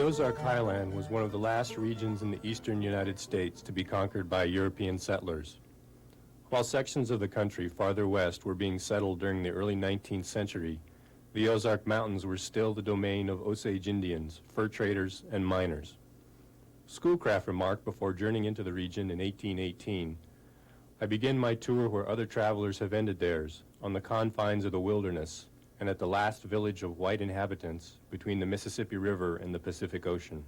The Ozark Highland was one of the last regions in the eastern United States to be conquered by European settlers. While sections of the country farther west were being settled during the early 19th century, the Ozark Mountains were still the domain of Osage Indians, fur traders, and miners. Schoolcraft remarked before journeying into the region in 1818, "I begin my tour where other travelers have ended theirs, on the confines of the wilderness, and at the last village of white inhabitants between the Mississippi River and the Pacific Ocean."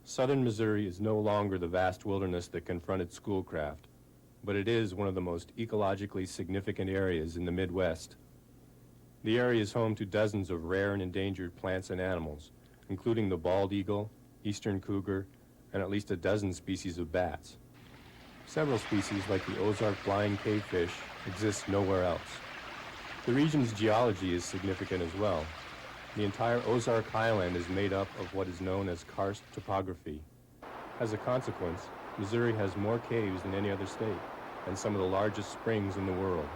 Southern Missouri is no longer the vast wilderness that confronted Schoolcraft, but it is one of the most ecologically significant areas in the Midwest. The area is home to dozens of rare and endangered plants and animals, including the bald eagle, eastern cougar, and at least a dozen species of bats. Several species, like the Ozark blind cavefish, exist nowhere else. The region's geology is significant as well. The entire Ozark Highland is made up of what is known as karst topography. As a consequence, Missouri has more caves than any other state, and some of the largest springs in the world.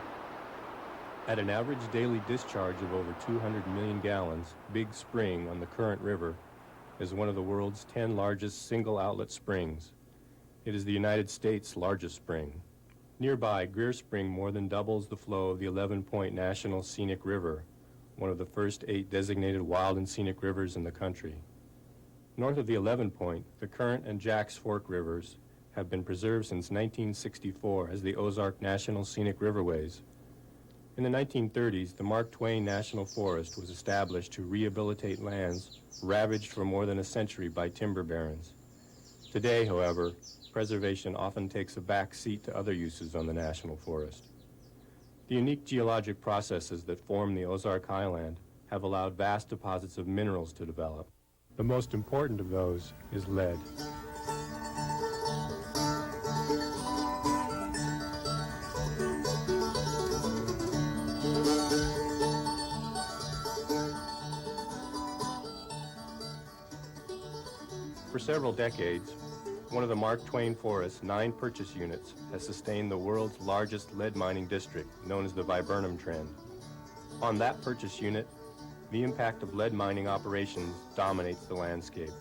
At an average daily discharge of over 200 million gallons, Big Spring on the Current River is one of the world's 10 largest single-outlet springs. It is the United States' largest spring. Nearby, Greer Spring more than doubles the flow of the 11-Point National Scenic River, one of the first 8 designated wild and scenic rivers in the country. North of the 11-Point, the Current and Jack's Fork rivers have been preserved since 1964 as the Ozark National Scenic Riverways. In the 1930s, the Mark Twain National Forest was established to rehabilitate lands ravaged for more than a century by timber barons. Today, however, preservation often takes a back seat to other uses on the National Forest. The unique geologic processes that form the Ozark Highland have allowed vast deposits of minerals to develop. The most important of those is lead. For several decades, one of the Mark Twain Forest's 9 purchase units has sustained the world's largest lead mining district, known as the Viburnum Trend. On that purchase unit, the impact of lead mining operations dominates the landscape.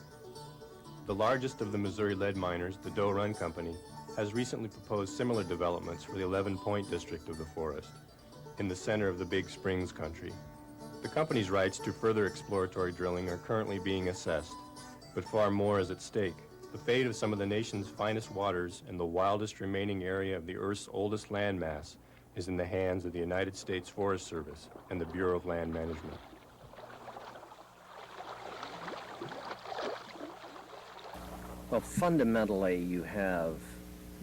The largest of the Missouri lead miners, the Doe Run Company, has recently proposed similar developments for the 11-Point district of the forest, in the center of the Big Springs country. The company's rights to further exploratory drilling are currently being assessed, but far more is at stake. The fate of some of the nation's finest waters and the wildest remaining area of the Earth's oldest landmass is in the hands of the United States Forest Service and the Bureau of Land Management. Well, fundamentally, you have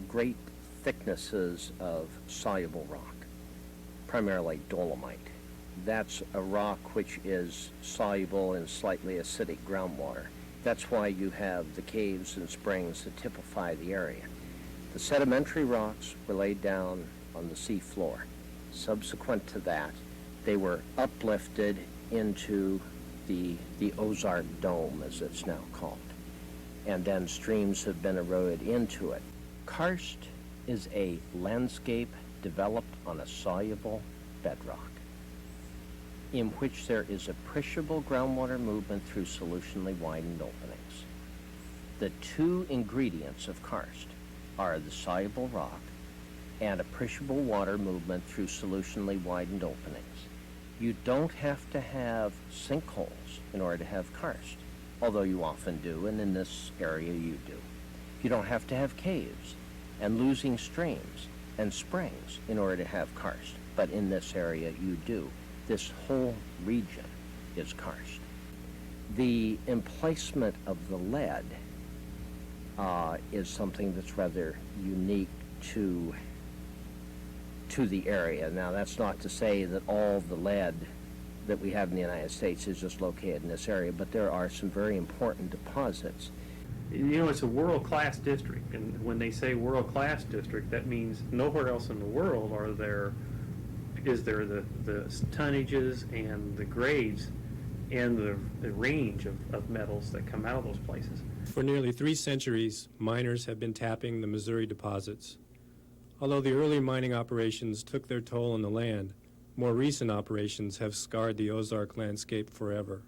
great thicknesses of soluble rock, primarily dolomite. That's a rock which is soluble in slightly acidic groundwater. That's why you have the caves and springs that typify the area. The sedimentary rocks were laid down on the sea floor. Subsequent to that, they were uplifted into the Ozark Dome, as it's now called. And then streams have been eroded into it. Karst is a landscape developed on a soluble bedrock, in which there is appreciable groundwater movement through solutionally widened openings. The 2 ingredients of karst are the soluble rock and appreciable water movement through solutionally widened openings. You don't have to have sinkholes in order to have karst, although you often do, and in this area you do. You don't have to have caves and losing streams and springs in order to have karst, but in this area you do. This whole region is karst. The emplacement of the lead is something that's rather unique to the area. Now, that's not to say that all the lead that we have in the United States is just located in this area, but there are some very important deposits. You know, it's a world-class district, and when they say world-class district, that means nowhere else in the world is there the tonnages and the grades and the range of metals that come out of those places. For nearly 3 centuries, miners have been tapping the Missouri deposits. Although the early mining operations took their toll on the land, more recent operations have scarred the Ozark landscape forever.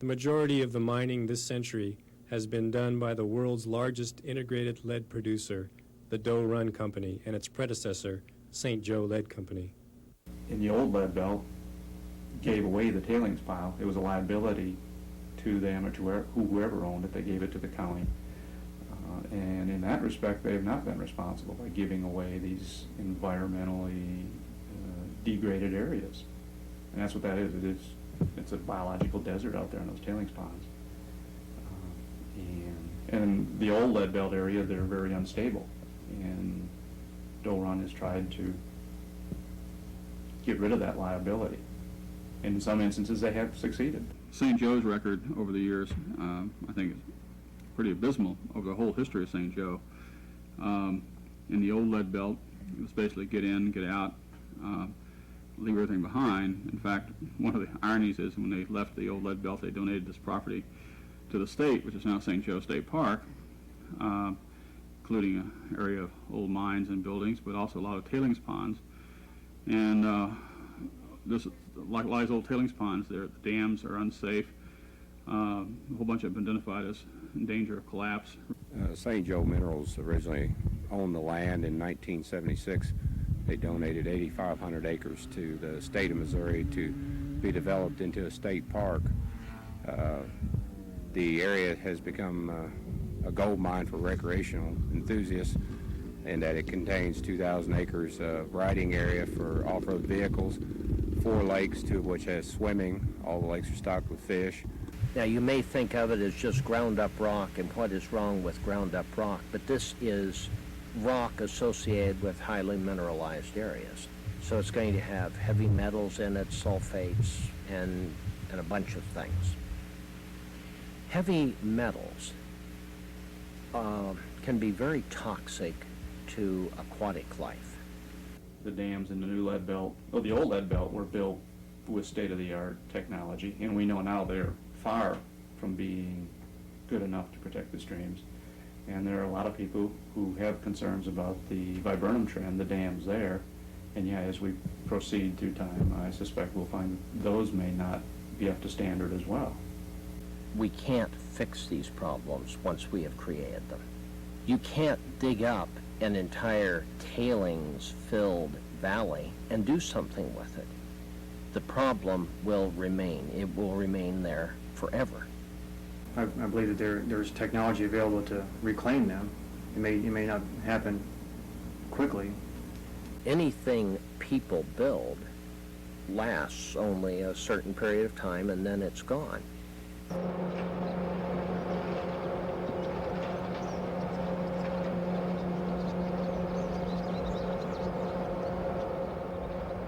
The majority of the mining this century has been done by the world's largest integrated lead producer, the Doe Run Company, and its predecessor, St. Joe Lead Company. In the old lead belt, gave away the tailings pile. It was a liability to them or to whoever owned it. They gave it to the county. And in that respect, they have not been responsible by giving away these environmentally degraded areas. And that's what that is. It's a biological desert out there in those tailings ponds. And the old lead belt area, they're very unstable. And Doe Run has tried to get rid of that liability. And in some instances, they have succeeded. St. Joe's record over the years, I think, is pretty abysmal over the whole history of St. Joe. In the old lead belt, it was basically get in, get out, leave everything behind. In fact, one of the ironies is when they left the old lead belt, they donated this property to the state, which is now St. Joe State Park, including an area of old mines and buildings, but also a lot of tailings ponds. And this, like a lot of these old tailings ponds, the dams are unsafe. A whole bunch have been identified as in danger of collapse. St. Joe Minerals originally owned the land in 1976. They donated 8,500 acres to the state of Missouri to be developed into a state park. The area has become a gold mine for recreational enthusiasts, in that it contains 2,000 acres of riding area for off-road vehicles, 4 lakes, 2 of which has swimming. All the lakes are stocked with fish. Now, you may think of it as just ground-up rock and what is wrong with ground-up rock, but this is rock associated with highly mineralized areas. So it's going to have heavy metals in it, sulfates, and a bunch of things. Heavy metals can be very toxic to aquatic life. The dams in the new lead belt, well, the old lead belt were built with state-of-the-art technology, and we know now they're far from being good enough to protect the streams. And there are a lot of people who have concerns about the viburnum trend, the dams there. And yeah, as we proceed through time, I suspect we'll find those may not be up to standard as well. We can't fix these problems once we have created them. You can't dig up an entire tailings-filled valley and do something with it. The problem will remain. It will remain there forever. I believe that there's technology available to reclaim them. It may not happen quickly. Anything people build lasts only a certain period of time, and then it's gone.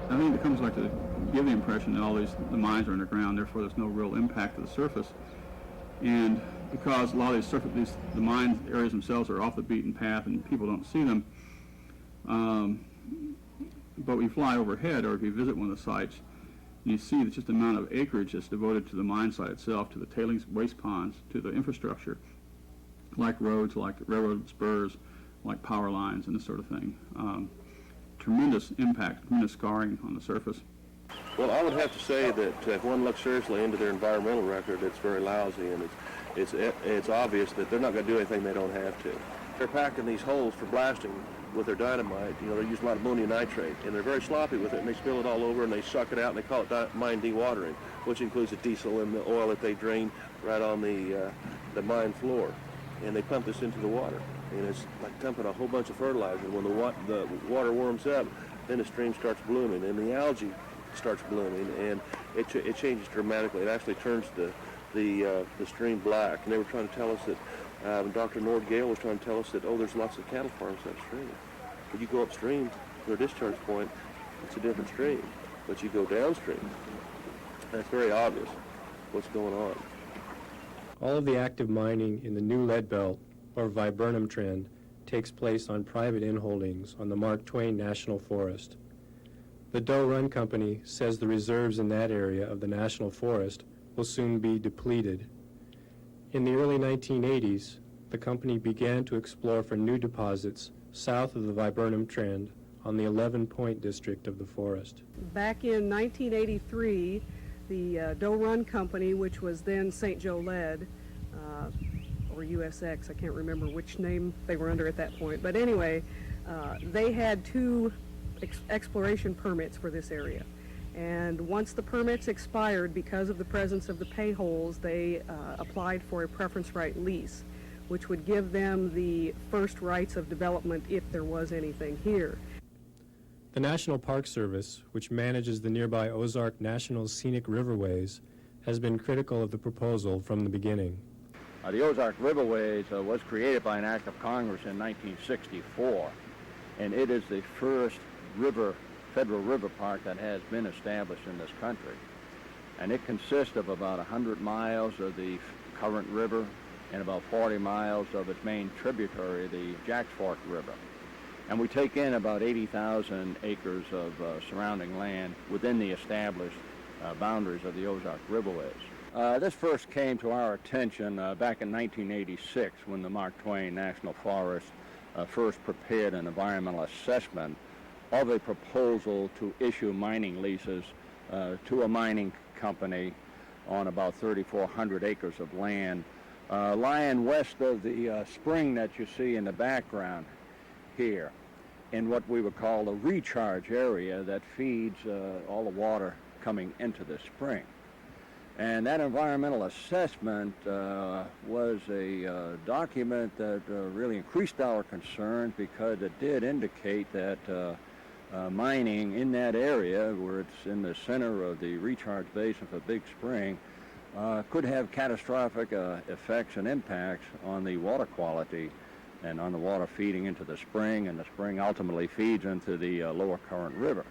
I think it comes like to give the impression that the mines are underground, therefore there's no real impact to the surface. And because a lot of the mine areas themselves are off the beaten path and people don't see them, but we fly overhead, or if you visit one of the sites, you see that just the amount of acreage that's devoted to the mine site itself, to the tailings waste ponds, to the infrastructure, like roads, like railroad spurs, like power lines and this sort of thing. Tremendous impact, tremendous scarring on the surface. Well, I would have to say that if one looks seriously into their environmental record, it's very lousy, and it's obvious that they're not going to do anything they don't have to. They're packing these holes for blasting with their dynamite. You know, they use a lot of ammonium nitrate, and they're very sloppy with it, and they spill it all over, and they suck it out, and they call it mine dewatering, which includes the diesel and the oil that they drain right on the mine floor, and they pump this into the water. And it's like dumping a whole bunch of fertilizer. When the water warms up, then the stream starts blooming, and the algae starts blooming, and it changes dramatically. It actually turns the stream black. And they were trying to tell us that Dr. Nord Gale was trying to tell us that, oh, there's lots of cattle farms upstream. But you go upstream to their discharge point, it's a different stream. But you go downstream, and it's very obvious what's going on. All of the active mining in the new lead belt, or viburnum trend, takes place on private inholdings on the Mark Twain National Forest. The Doe Run Company says the reserves in that area of the National Forest will soon be depleted. In the early 1980s, the company began to explore for new deposits south of the viburnum trend on the 11 Point district of the forest. Back in 1983, The Doe Run Company, which was then St. Joe Lead, or USX, I can't remember which name they were under at that point. But anyway, they had two exploration permits for this area. And once the permits expired, because of the presence of the pay holes, they applied for a preference right lease, which would give them the first rights of development if there was anything here. The National Park Service, which manages the nearby Ozark National Scenic Riverways, has been critical of the proposal from the beginning. The Ozark Riverways was created by an act of Congress in 1964, and it is the first federal river park that has been established in this country. And it consists of about 100 miles of the current river and about 40 miles of its main tributary, the Jacks Fork River. And we take in about 80,000 acres of surrounding land within the established boundaries of the Ozark Riverways. This first came to our attention back in 1986 when the Mark Twain National Forest first prepared an environmental assessment of a proposal to issue mining leases to a mining company on about 3,400 acres of land lying west of the spring that you see in the background here, in what we would call a recharge area that feeds all the water coming into the spring. And that environmental assessment was a document that really increased our concerns because it did indicate that mining in that area, where it's in the center of the recharge basin for Big Spring, could have catastrophic effects and impacts on the water quality and on the water feeding into the spring, and the spring ultimately feeds into the lower current river.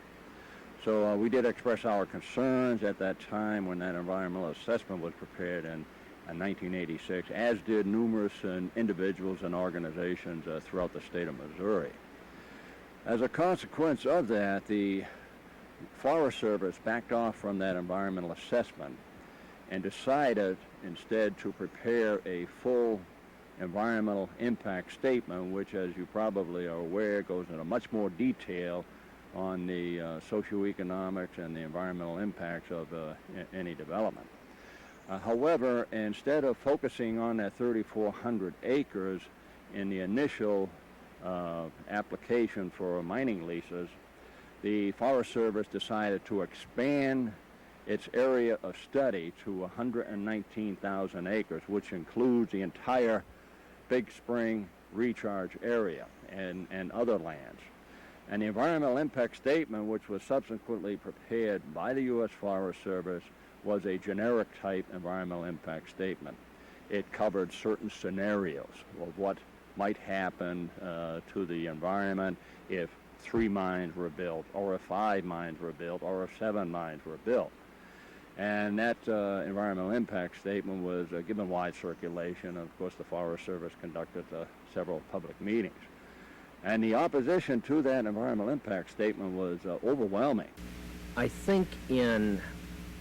So we did express our concerns at that time when that environmental assessment was prepared in 1986, as did numerous individuals and organizations throughout the state of Missouri. As a consequence of that, the Forest Service backed off from that environmental assessment and decided instead to prepare a full environmental impact statement, which, as you probably are aware, goes into much more detail on the socioeconomics and the environmental impacts of any development. However, instead of focusing on that 3,400 acres in the initial application for mining leases, the Forest Service decided to expand its area of study to 119,000 acres, which includes the entire Big Spring recharge area and other lands. And the environmental impact statement, which was subsequently prepared by the U.S. Forest Service, was a generic type environmental impact statement. It covered certain scenarios of what might happen to the environment if 3 mines were built, or if 5 mines were built, or if 7 mines were built. And that environmental impact statement was given wide circulation. Of course, the Forest Service conducted several public meetings. And the opposition to that environmental impact statement was overwhelming. I think in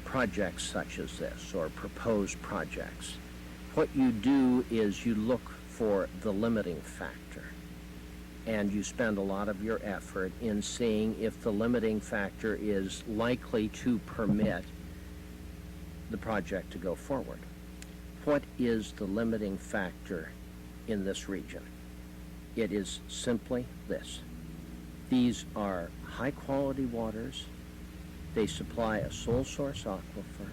projects such as this, or proposed projects, what you do is you look for the limiting factor. And you spend a lot of your effort in seeing if the limiting factor is likely to permit the project to go forward. What is the limiting factor in this region? It is simply this. These are high-quality waters. They supply a sole source aquifer,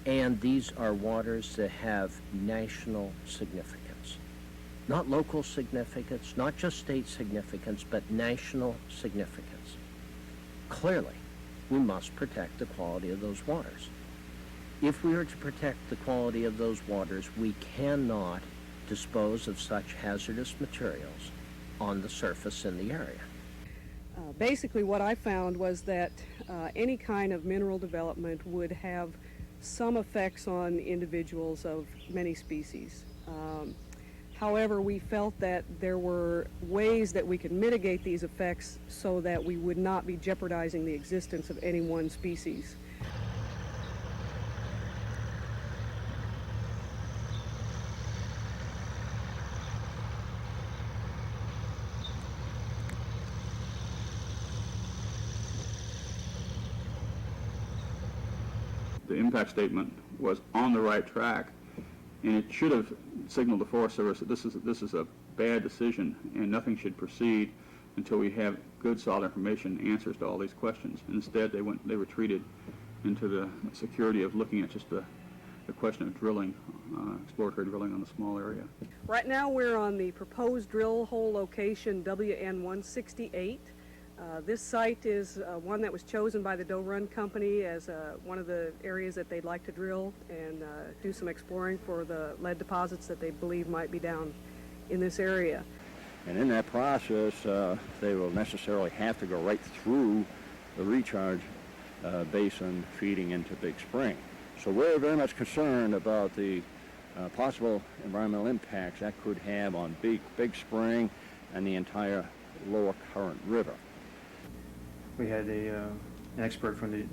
and these are waters that have national significance. Not local significance, not just state significance, but national significance. Clearly, we must protect the quality of those waters. If we are to protect the quality of those waters, we cannot dispose of such hazardous materials on the surface in the area. Basically, what I found was that any kind of mineral development would have some effects on individuals of many species. However, we felt that there were ways that we could mitigate these effects so that we would not be jeopardizing the existence of any one species. the impact statement was on the right track, and it should have signaled the Forest Service that this is a bad decision and nothing should proceed until we have good, solid information, answers to all these questions. Instead, they retreated into the security of looking at just the question of drilling, exploratory drilling on the small area. Right now we're on the proposed drill hole location WN-168. This site is one that was chosen by the Doe Run Company as one of the areas that they'd like to drill and do some exploring for the lead deposits that they believe might be down in this area. And in that process, they will necessarily have to go right through the recharge basin feeding into Big Spring. So we're very much concerned about the possible environmental impacts that could have on Big Spring and the entire lower current river. We had an expert from the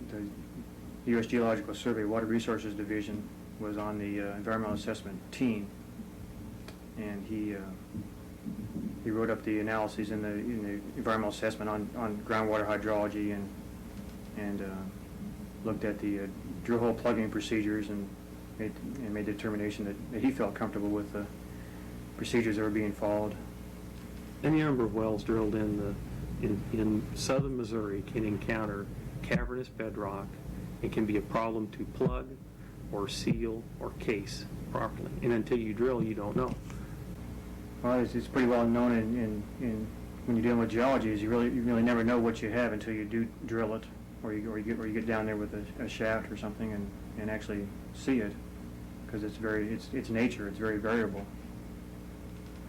U.S. Geological Survey Water Resources Division was on the environmental assessment team, and he wrote up the analyses in the environmental assessment on groundwater hydrology and looked at the drill hole plugging procedures and made the determination that he felt comfortable with the procedures that were being followed. Any number of wells drilled in southern Missouri can encounter cavernous bedrock. It can be a problem to plug or seal or case properly. And until you drill, you don't know. Well, it's pretty well known in when you're dealing with geology is you really never know what you have until you do drill it, or you get down there with a shaft or something and actually see it, because it's nature. It's very variable.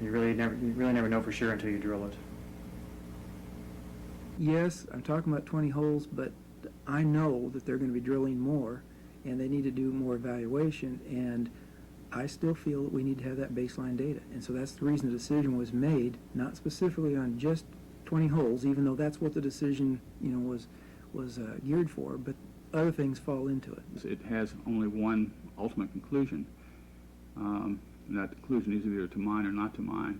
You really never know for sure until you drill it. Yes, I'm talking about 20 holes, but I know that they're going to be drilling more, and they need to do more evaluation, and I still feel that we need to have that baseline data. And so that's the reason the decision was made, not specifically on just 20 holes, even though that's what the decision, was geared for, but other things fall into it. It has only one ultimate conclusion, and that conclusion is either to mine or not to mine.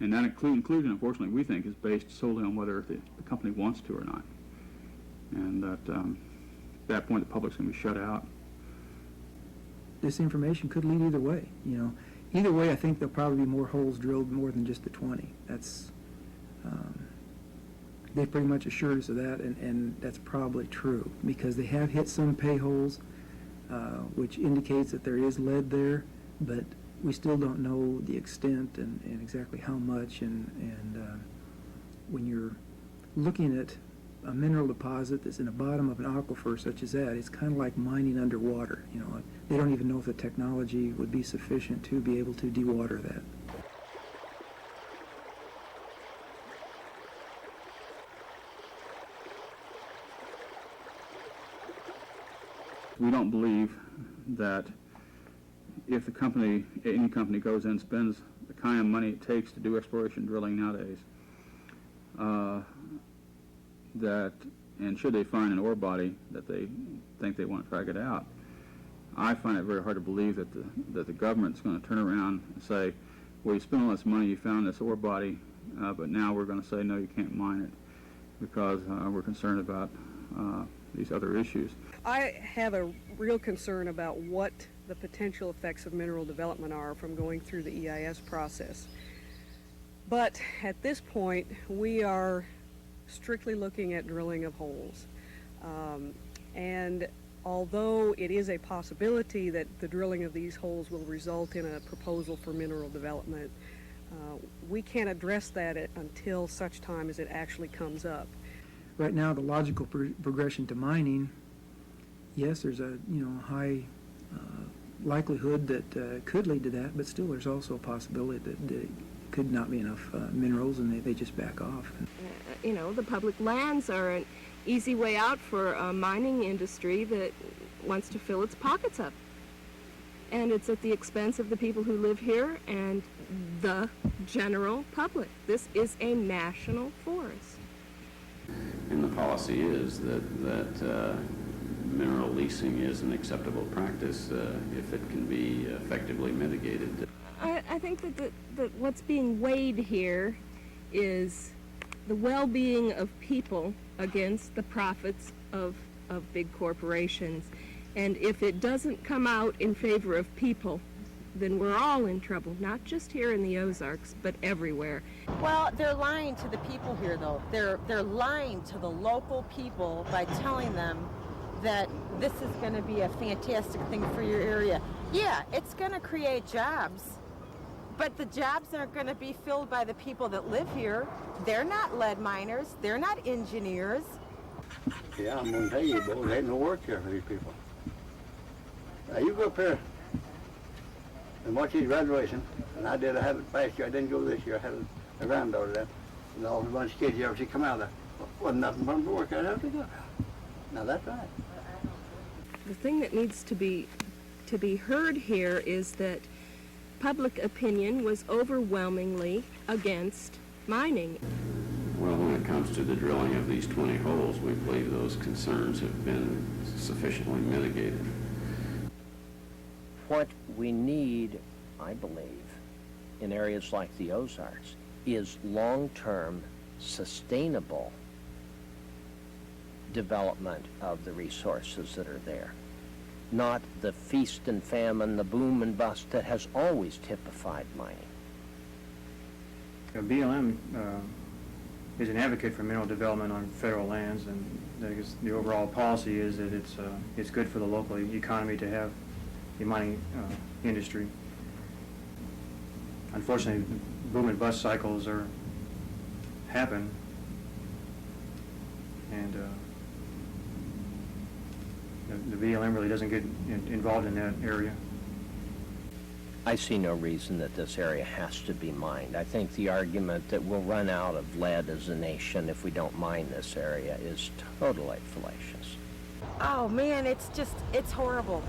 And that conclusion, unfortunately, we think is based solely on whether the company wants to or not. And that at that point, the public's going to be shut out. This information could lead either way, Either way, I think there'll probably be more holes drilled more than just the 20. That's, they pretty much assured us of that, and that's probably true, because they have hit some pay holes, which indicates that there is lead there, but we still don't know the extent and exactly how much, and when you're looking at a mineral deposit that's in the bottom of an aquifer such as that, it's kind of like mining underwater. They don't even know if the technology would be sufficient to be able to dewater that. We don't believe that if any company goes in and spends the kind of money it takes to do exploration drilling nowadays, and should they find an ore body that they think they want to drag it out, I find it very hard to believe that the government's going to turn around and say, well, you spent all this money, you found this ore body, but now we're going to say, no, you can't mine it because we're concerned about these other issues. I have a real concern about what the potential effects of mineral development are from going through the EIS process. But at this point, we are strictly looking at drilling of holes. And although it is a possibility that the drilling of these holes will result in a proposal for mineral development, we can't address that until such time as it actually comes up. Right now, the logical progression to mining, yes, there's a high likelihood that could lead to that, but still there's also a possibility that there could not be enough minerals and they just back off. The public lands are an easy way out for a mining industry that wants to fill its pockets up. And it's at the expense of the people who live here and the general public. This is a national forest. And the policy is that mineral leasing is an acceptable practice if it can be effectively mitigated. I think that what's being weighed here is the well-being of people against the profits of of big corporations. And if it doesn't come out in favor of people, then we're all in trouble, not just here in the Ozarks, but everywhere. Well, they're lying to the people here, though. They're lying to the local people by telling them that this is going to be a fantastic thing for your area. Yeah, it's going to create jobs, but the jobs aren't going to be filled by the people that live here. They're not lead miners. They're not engineers. Yeah, I'm going to tell you, boys, there ain't no work here for these people. Now, you go up here and watch these graduation, and I have it last year. I didn't go this year. I had a granddaughter there, and all the bunch of kids you ever see come out of there. Wasn't nothing from the work I'd have to go. Now, that's right. The thing that needs to be heard here is that public opinion was overwhelmingly against mining. Well, when it comes to the drilling of these 20 holes, we believe those concerns have been sufficiently mitigated. What we need, I believe, in areas like the Ozarks is long-term, sustainable development of the resources that are there, not the feast and famine, the boom and bust that has always typified mining. BLM is an advocate for mineral development on federal lands, and I guess the overall policy is that it's good for the local economy to have the mining industry. Unfortunately, boom and bust cycles happen, and the BLM really doesn't get involved in that area. I see no reason that this area has to be mined. I think the argument that we'll run out of lead as a nation if we don't mine this area is totally fallacious. Oh man, it's horrible.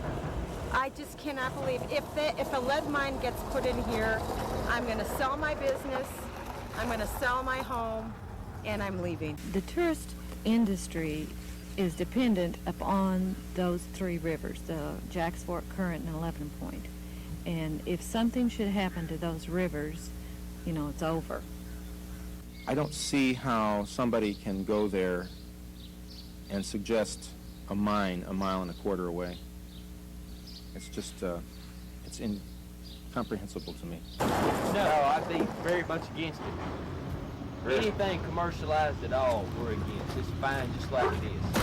I just cannot believe if a lead mine gets put in here, I'm going to sell my business, I'm going to sell my home, and I'm leaving. The tourist industry is dependent upon those three rivers, the Jacks Fork, Current, and 11 Point. And if something should happen to those rivers, it's over. I don't see how somebody can go there and suggest a mine a mile and a quarter away. It's just, it's incomprehensible to me. No, I'd be very much against it. Anything commercialized at all, we're against. It's fine just like it is.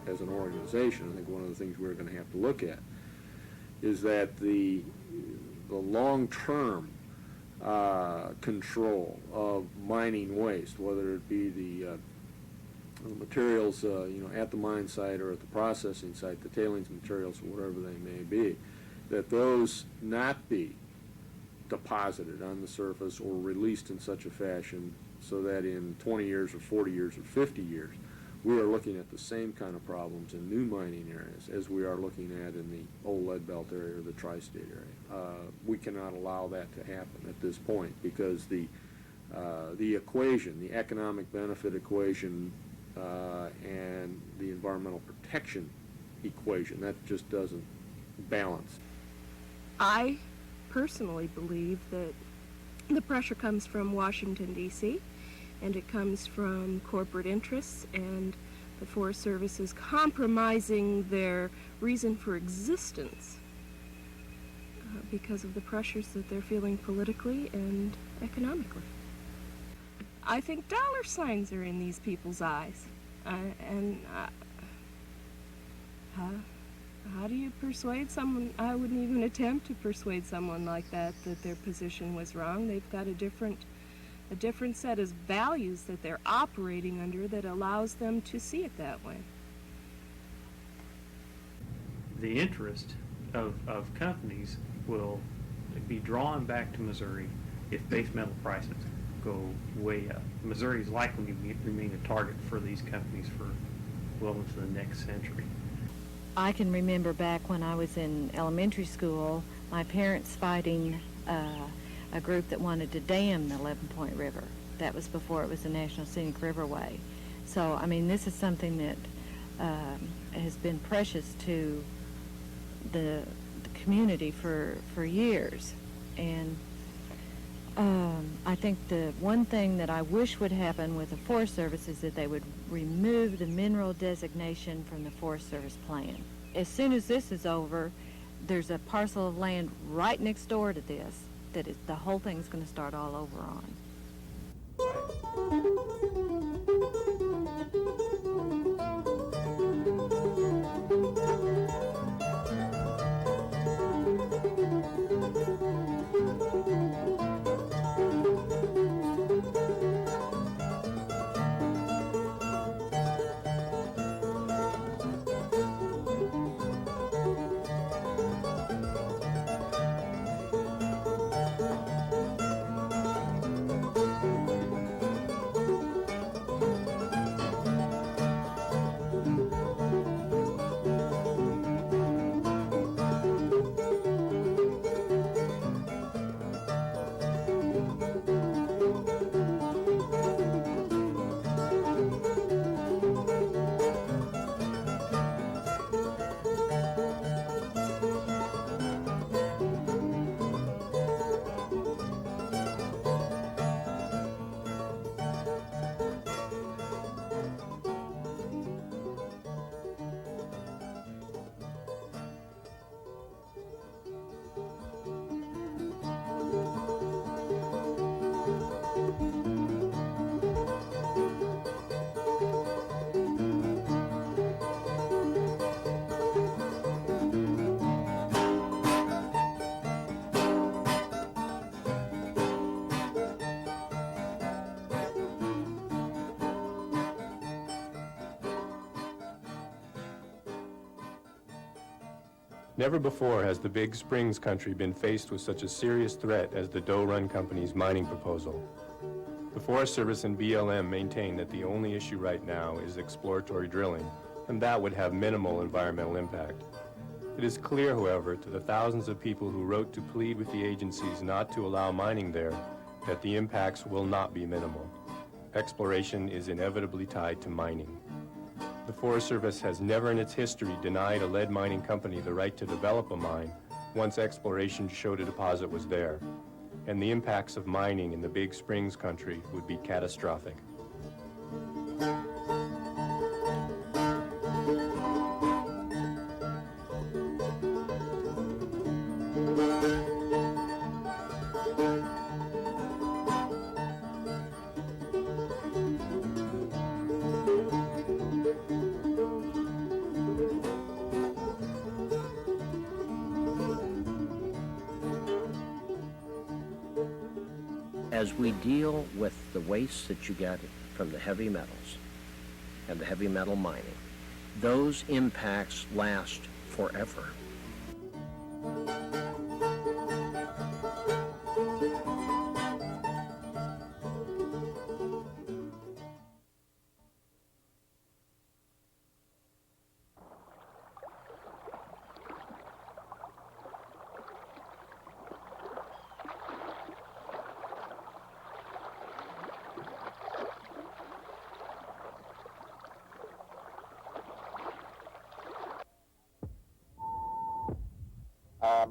As an organization, I think one of the things we're going to have to look at is that the long-term control of mining waste, whether it be the materials, at the mine site or at the processing site, the tailings materials, or whatever they may be, that those not be deposited on the surface or released in such a fashion so that in 20 years or 40 years or 50 years, we are looking at the same kind of problems in new mining areas as we are looking at in the old lead belt area or the tri-state area. We cannot allow that to happen at this point because the equation, the economic benefit equation, and the environmental protection equation, that just doesn't balance. I personally believe that the pressure comes from Washington, D.C., and it comes from corporate interests, and the Forest Service is compromising their reason for existence because of the pressures that they're feeling politically and economically. I think dollar signs are in these people's eyes. How do you persuade someone? I wouldn't even attempt to persuade someone like that their position was wrong. They've got a different set of values that they're operating under that allows them to see it that way. The interest of companies will be drawn back to Missouri if base metal prices go way up. Missouri is likely to remain a target for these companies for well into the next century. I can remember back when I was in elementary school, my parents fighting a group that wanted to dam the 11 Point River. That was before it was the National Scenic Riverway. So, I mean, this is something that has been precious to the community for years. And I think the one thing that I wish would happen with the Forest Service is that they would remove the mineral designation from the Forest Service plan. As soon as this is over, there's a parcel of land right next door to this that the whole thing's going to start all over on. Never before has the Big Springs country been faced with such a serious threat as the Doe Run Company's mining proposal. The Forest Service and BLM maintain that the only issue right now is exploratory drilling, and that would have minimal environmental impact. It is clear, however, to the thousands of people who wrote to plead with the agencies not to allow mining there, that the impacts will not be minimal. Exploration is inevitably tied to mining. The Forest Service has never in its history denied a lead mining company the right to develop a mine once exploration showed a deposit was there, and the impacts of mining in the Big Springs country would be catastrophic. As we deal with the waste that you get from the heavy metals and the heavy metal mining, those impacts last forever.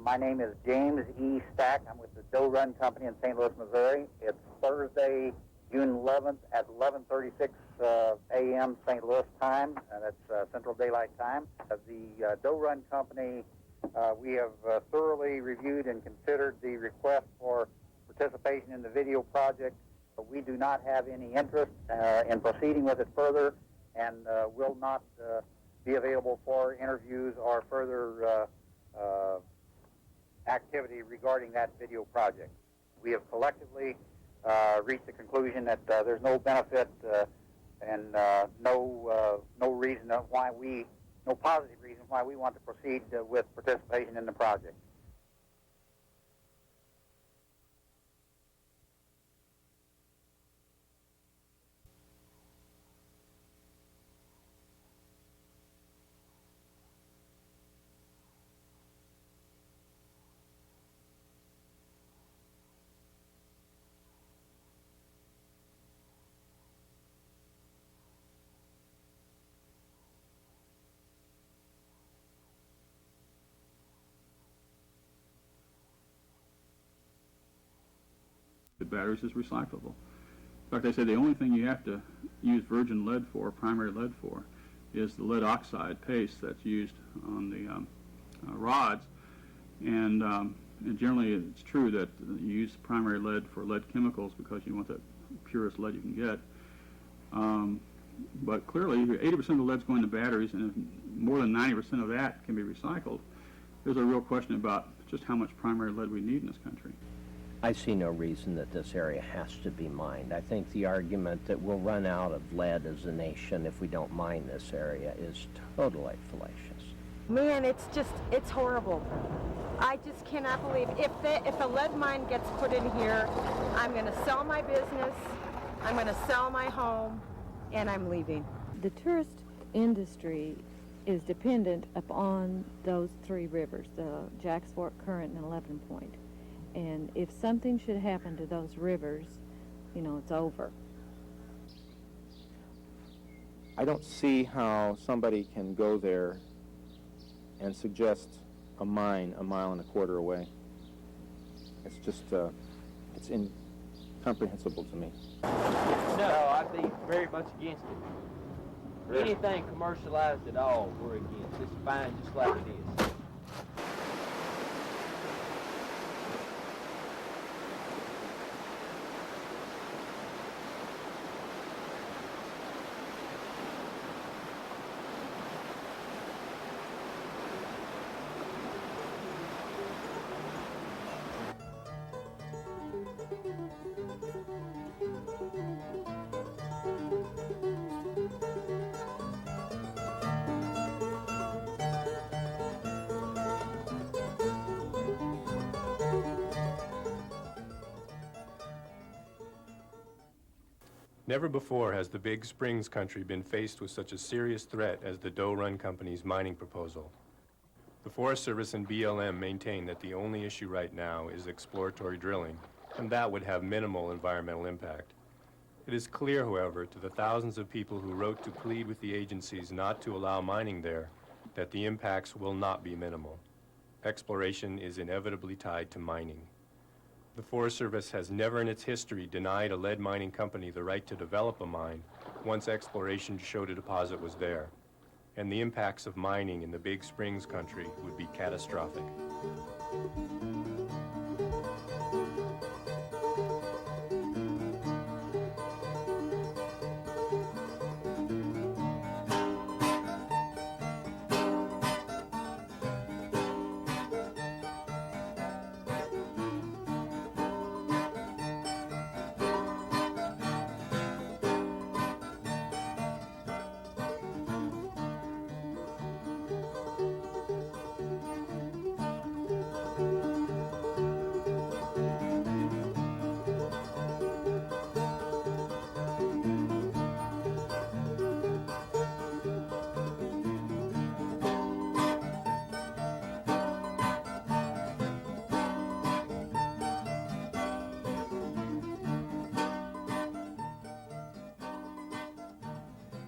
My name is James E. Stack. I'm with the Doe Run Company in St. Louis, Missouri. It's Thursday, June 11th at 11:36 a.m. St. Louis time, and it's Central Daylight Time. The Doe Run Company, we have thoroughly reviewed and considered the request for participation in the video project. We do not have any interest in proceeding with it further, and will not be available for interviews or further activity regarding that video project. We have collectively reached the conclusion that there's no benefit and no reason why no positive reason why we want to proceed with participation in the project. The batteries is recyclable. In fact, I say the only thing you have to use virgin lead for, primary lead for, is the lead oxide paste that's used on the rods. And generally it's true that you use primary lead for lead chemicals because you want the purest lead you can get. But clearly, 80% of the lead's going to batteries, and if more than 90% of that can be recycled, there's a real question about just how much primary lead we need in this country. I see no reason that this area has to be mined. I think the argument that we'll run out of lead as a nation if we don't mine this area is totally fallacious. Man, it's horrible. I just cannot believe, if a lead mine gets put in here, I'm going to sell my business, I'm going to sell my home, and I'm leaving. The tourist industry is dependent upon those three rivers, the Jacks Fork, Current, and 11 Point. And if something should happen to those rivers, you know, it's over. I don't see how somebody can go there and suggest a mine a mile and a quarter away. It's just, it's incomprehensible to me. No, I'd be very much against it. Anything commercialized at all, we're against. It's fine just like it is. Never before has the Big Springs country been faced with such a serious threat as the Doe Run Company's mining proposal. The Forest Service and BLM maintain that the only issue right now is exploratory drilling, and that would have minimal environmental impact. It is clear, however, to the thousands of people who wrote to plead with the agencies not to allow mining there, that the impacts will not be minimal. Exploration is inevitably tied to mining. The Forest Service has never in its history denied a lead mining company the right to develop a mine once exploration showed a deposit was there, and the impacts of mining in the Big Springs country would be catastrophic.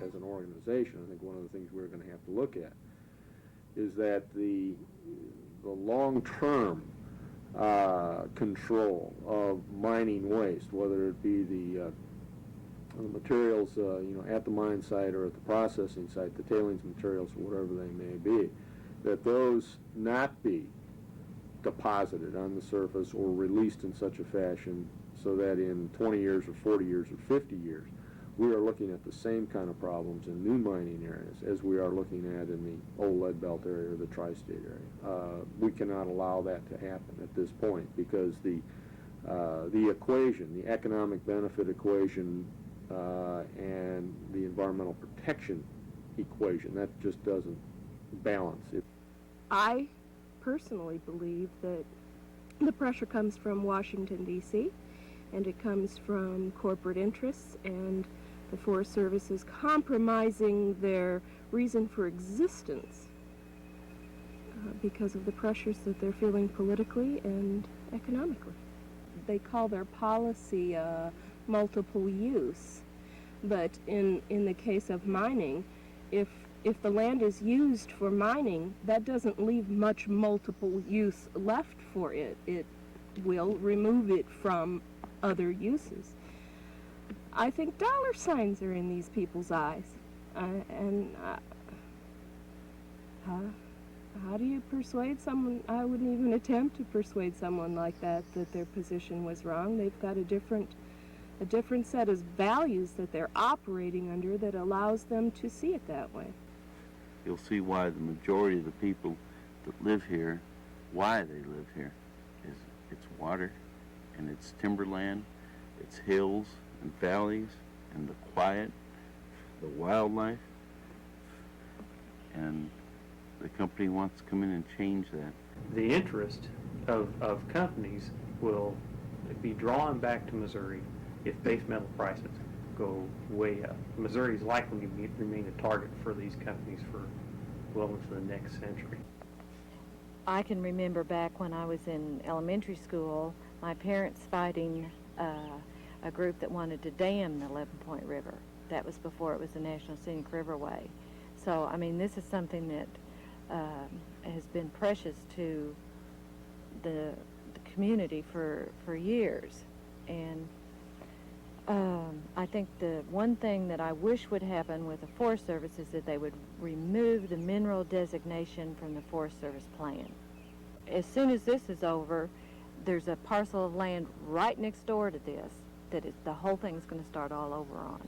As an organization, I think one of the things we're going to have to look at is that the long-term control of mining waste, whether it be the materials, at the mine site or at the processing site, the tailings materials, or whatever they may be, that those not be deposited on the surface or released in such a fashion so that in 20 years or 40 years or 50 years, we are looking at the same kind of problems in new mining areas as we are looking at in the old lead belt area or the tri-state area. We cannot allow that to happen at this point because the equation, the economic benefit equation, and the environmental protection equation, that just doesn't balance. I personally believe that the pressure comes from Washington, D.C., and it comes from corporate interests, and the Forest Service is compromising their reason for existence because of the pressures that they're feeling politically and economically. They call their policy multiple use, but in the case of mining, if the land is used for mining, that doesn't leave much multiple use left for it. It will remove it from other uses. I think dollar signs are in these people's eyes. How do you persuade someone? I wouldn't even attempt to persuade someone like that their position was wrong. They've got a different set of values that they're operating under that allows them to see it that way. You'll see why the majority of the people that live here, why they live here, is it's water and it's timberland, it's hills and valleys and the quiet, the wildlife, and the company wants to come in and change that. The interest of companies will be drawn back to Missouri if base metal prices go way up. Missouri is likely to remain a target for these companies for well into the next century. I can remember back when I was in elementary school, my parents fighting a group that wanted to dam the 11 Point River. That was before it was the National Scenic Riverway. So, I mean, this is something that has been precious to the community for years. And I think the one thing that I wish would happen with the Forest Service is that they would remove the mineral designation from the Forest Service plan. As soon as this is over, there's a parcel of land right next door to this that the whole thing is going to start all over on.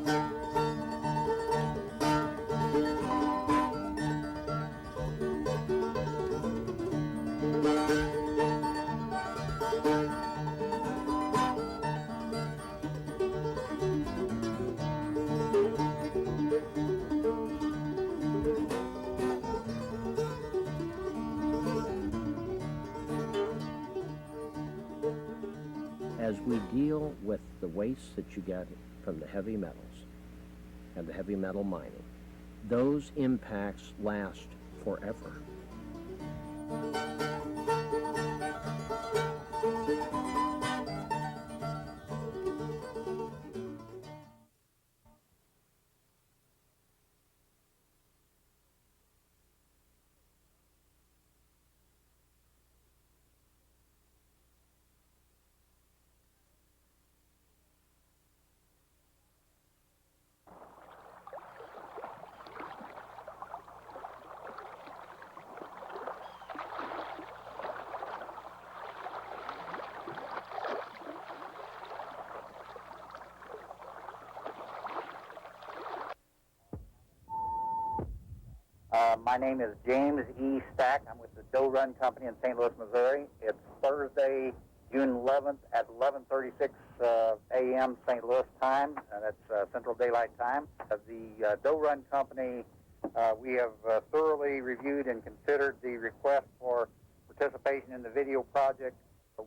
As we deal with the waste that you get from the heavy metals and the heavy metal mining, those impacts last forever. My name is James E. Stack. I'm with the Doe Run Company in St. Louis, Missouri. It's Thursday, June 11th at 11:36 a.m. St. Louis time. That's Central Daylight Time. The Doe Run Company, we have thoroughly reviewed and considered the request for participation in the video project.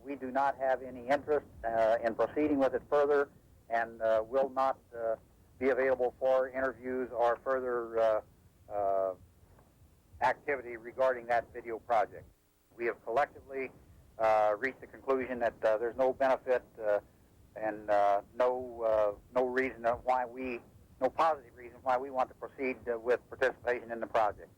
We do not have any interest in proceeding with it further, and will not be available for interviews or further activity regarding that video project. We have collectively reached the conclusion that there's no benefit and no reason why no positive reason why we want to proceed with participation in the project.